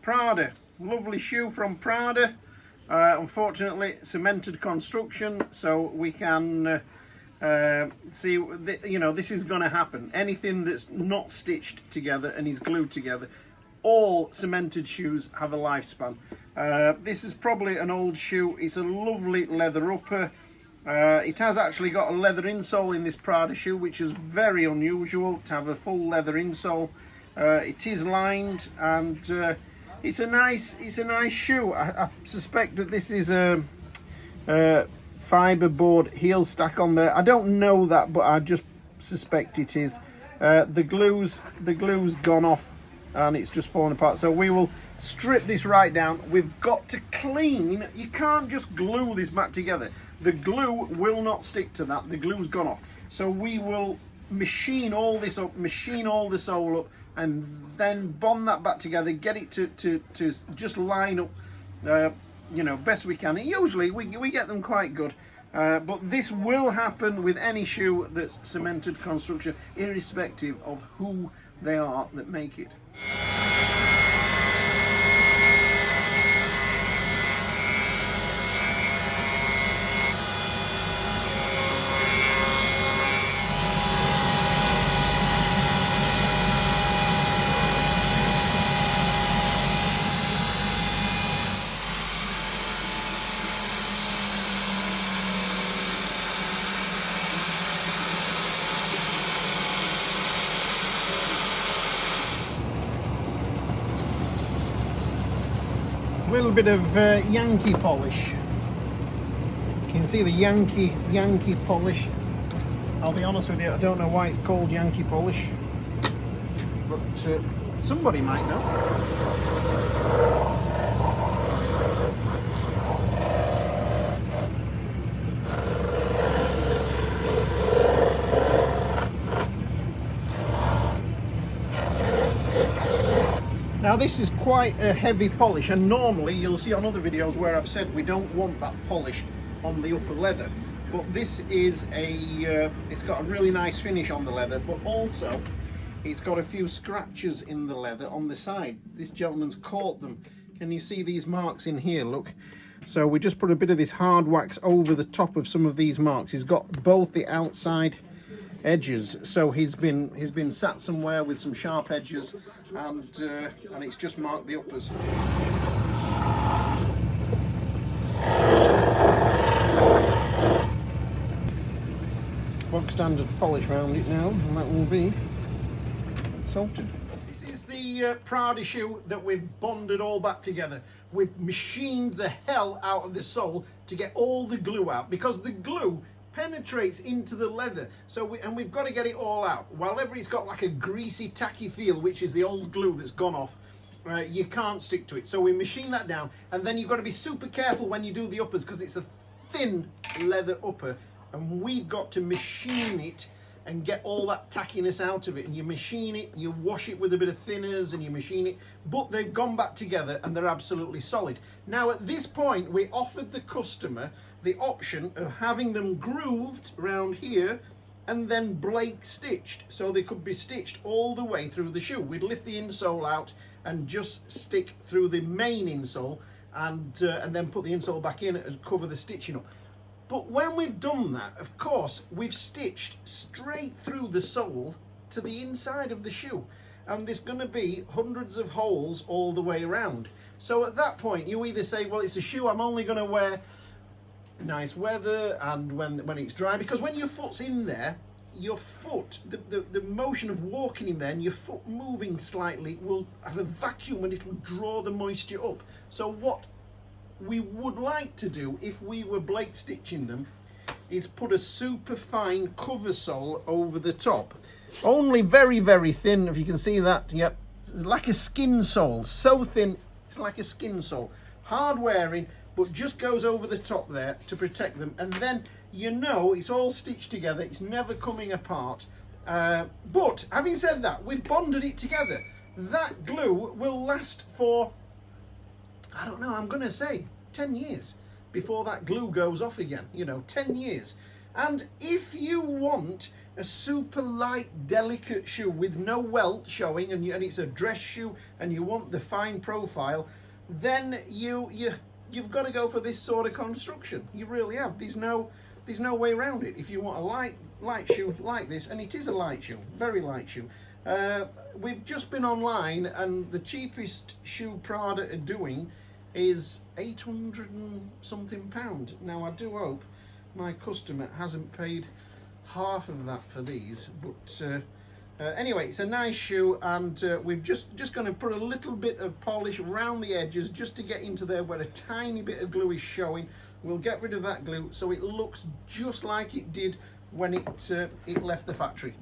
Prada, lovely shoe from Prada. Unfortunately, cemented construction, so we can see, you know, this is going to happen. Anything that's not stitched together and is glued together, all cemented shoes have a lifespan. This is probably an old shoe. It's a lovely leather upper. It has actually got a leather insole in this Prada shoe, which is very unusual to have a full leather insole. It is lined, and it's a nice shoe. I suspect that this is a fiberboard heel stack on there. I don't know that, but I just suspect it is. The glue's gone off and it's just falling apart. So we will strip this right down. We've got to clean. You can't just glue this back together. The glue will not stick to that. The glue's gone off. So we will machine all this up, machine all the sole up, and then bond that back together, get it to just line up, you know, best we can. And usually we get them quite good, but this will happen with any shoe that's cemented construction, irrespective of who they are that make it. Little bit of Yankee polish. You can see the Yankee polish. I'll be honest with you, I don't know why it's called Yankee polish, but somebody might know. Now this is quite a heavy polish, and normally you'll see on other videos where I've said we don't want that polish on the upper leather, but this is it's got a really nice finish on the leather, but also it's got a few scratches in the leather on the side. This gentleman's caught them. Can you see these marks in here? Look. So we just put a bit of this hard wax over the top of some of these marks. He's got both the outside edges, so he's been sat somewhere with some sharp edges, and it's just marked the uppers. Bog standard polish round it now, and that will be salted. This is the Prada shoe that we've bonded all back together. We've machined the hell out of the sole to get all the glue out, because the glue penetrates into the leather, so we've got to get it all out. Whenever it's got like a greasy tacky feel, which is the old glue that's gone off, you can't stick to it. So we machine that down, and then you've got to be super careful when you do the uppers, because it's a thin leather upper, and we've got to machine it and get all that tackiness out of it. And you machine it, you wash it with a bit of thinners, and you machine it, but they've gone back together and they're absolutely solid. Now at this point we offered the customer the option of having them grooved around here and then Blake stitched, so they could be stitched all the way through the shoe. We'd lift the insole out and just stick through the main insole, and then put the insole back in and cover the stitching up. But when we've done that, of course, we've stitched straight through the sole to the inside of the shoe, and there's going to be hundreds of holes all the way around. So at that point you either say, well, it's a shoe I'm only going to wear nice weather and when it's dry, because when your foot's in there, your foot, the motion of walking in there and your foot moving slightly will have a vacuum and it'll draw the moisture up. So what we would like to do, if we were Blake stitching them, is put a super fine cover sole over the top, only very, very thin, if you can see that. Yep, it's like a skin sole, so thin it's like a skin sole, hard wearing, but just goes over the top there to protect them, and then you know it's all stitched together, it's never coming apart. But having said that, we've bonded it together. That glue will last for, I don't know, I'm gonna say 10 years before that glue goes off again, you know, 10 years. And if you want a super light, delicate shoe with no welt showing, and it's a dress shoe, and you want the fine profile, then you've got to go for this sort of construction. You really have. There's no way around it. If you want a light shoe like this, and it is a light shoe, very light shoe. We've just been online, and the cheapest shoe Prada are doing is £800 and something. Now I do hope my customer hasn't paid half of that for these, but anyway, it's a nice shoe, and we've just going to put a little bit of polish around the edges just to get into there where a tiny bit of glue is showing. We'll get rid of that glue so it looks just like it did when it left the factory.